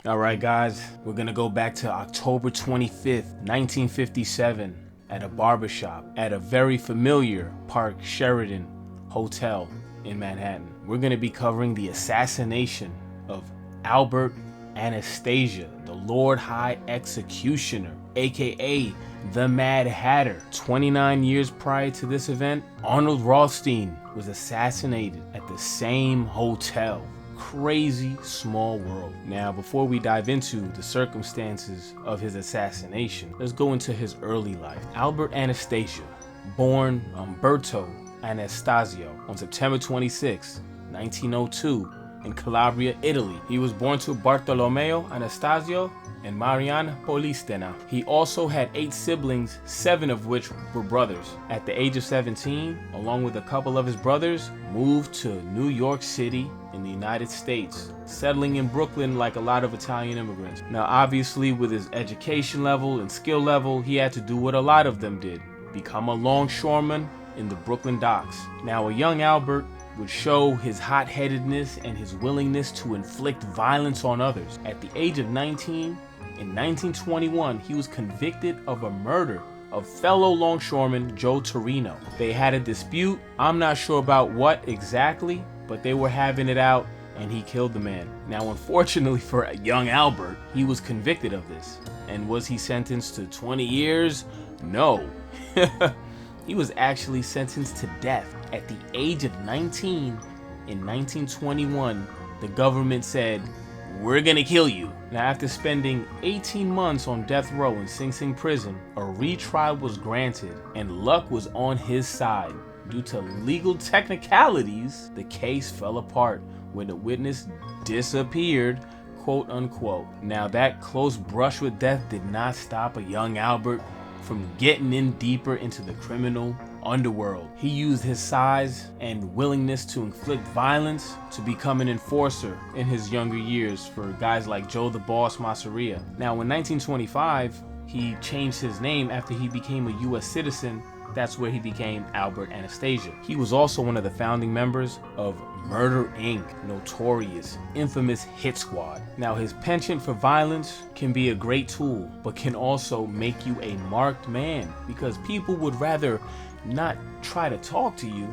Alright guys, we're gonna go back to October 25th, 1957 at a barbershop at a very familiar Park Sheridan hotel in Manhattan. We're gonna be covering the assassination of Albert Anastasia, the Lord High Executioner, aka the Mad Hatter. 29 years prior to this event, Arnold Rothstein was assassinated at the same hotel. Crazy small world. Now, before we dive into the circumstances of his assassination, let's go into his early life. Albert Anastasia, born Umberto Anastasio on September 26, 1902 in Calabria, Italy. He was born to Bartolomeo Anastasio and Mariana Polistena. He also had 8 siblings, 7 of which were brothers. At the age of 17, along with a couple of his brothers, moved to New York City in the United States, settling in Brooklyn like a lot of Italian immigrants. Now, obviously, with his education level and skill level, he had to do what a lot of them did, become a longshoreman in the Brooklyn docks. Now, a young Albert would show his hot-headedness and his willingness to inflict violence on others. At the age of 19, in 1921, he was convicted of a murder of fellow longshoreman Joe Torino. They had a dispute. I'm not sure about what exactly, but they were having it out and he killed the man. Now, unfortunately for young Albert, he was convicted of this. And was he sentenced to 20 years? No. He was actually sentenced to death. At the age of 19, in 1921, the government said, "We're gonna kill you." Now, after spending 18 months on death row in Sing Sing prison, a retrial was granted and luck was on his side. Due to legal technicalities, the case fell apart when the witness disappeared, quote unquote. Now, that close brush with death did not stop a young Albert from getting in deeper into the criminal underworld. He used his size and willingness to inflict violence to become an enforcer in his younger years for guys like Joe the Boss Masseria. Now, in 1925, he changed his name after he became a US citizen. That's where he became Albert Anastasia. He was also one of the founding members of Murder Inc., notorious, infamous hit squad. Now, his penchant for violence can be a great tool, but can also make you a marked man, because people would rather not try to talk to you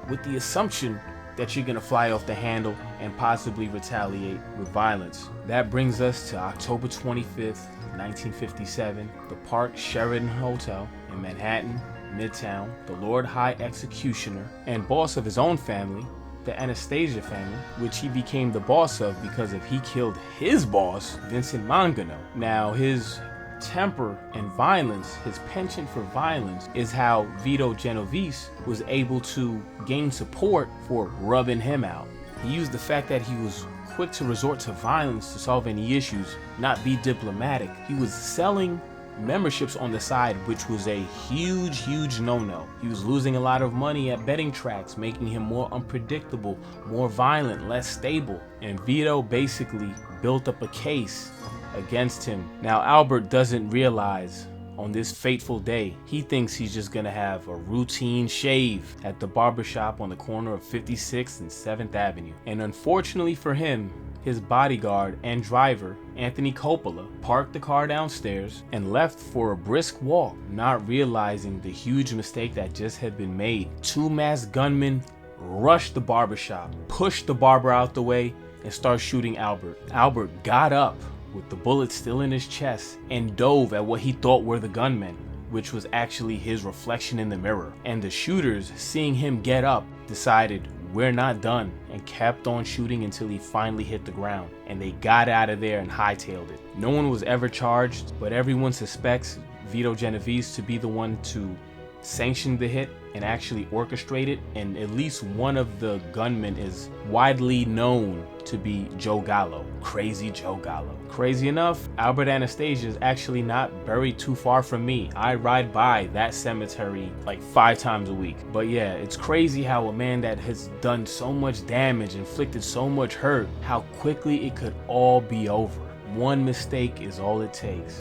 with the assumption that you're gonna fly off the handle and possibly retaliate with violence. That brings us to October 25th, 1957, the Park Sheridan Hotel in Manhattan, Midtown. The Lord High Executioner and boss of his own family, the Anastasia family, which he became the boss of because he killed his boss, Vincent Mangano. Now, his temper and violence, his penchant for violence, is how Vito Genovese was able to gain support for rubbing him out. He used the fact that he was quick to resort to violence to solve any issues, not be diplomatic. He was selling memberships on the side, which was a huge no-no. He was losing a lot of money at betting tracks, making him more unpredictable, more violent, less stable. And Vito basically built up a case against him. Now, Albert doesn't realize on this fateful day, he thinks he's just gonna have a routine shave at the barbershop on the corner of 56th and 7th Avenue. And unfortunately for him, his bodyguard and driver, Anthony Coppola, parked the car downstairs and left for a brisk walk, not realizing the huge mistake that just had been made. 2 masked gunmen rushed the barbershop, pushed the barber out the way, and started shooting Albert. Albert got up with the bullet still in his chest and dove at what he thought were the gunmen, which was actually his reflection in the mirror. And the shooters, seeing him get up, decided, "We're not done," and kept on shooting until he finally hit the ground. And they got out of there and hightailed it. No one was ever charged, but everyone suspects Vito Genovese to be the one to sanction the hit and actually orchestrate it. And at least one of the gunmen is widely known to be Joe Gallo, Crazy Joe Gallo. Crazy enough, Albert Anastasia is actually not buried too far from me. I ride by that cemetery like 5 times a week. But yeah, it's crazy how a man that has done so much damage, inflicted so much hurt, how quickly it could all be over. One mistake is all it takes.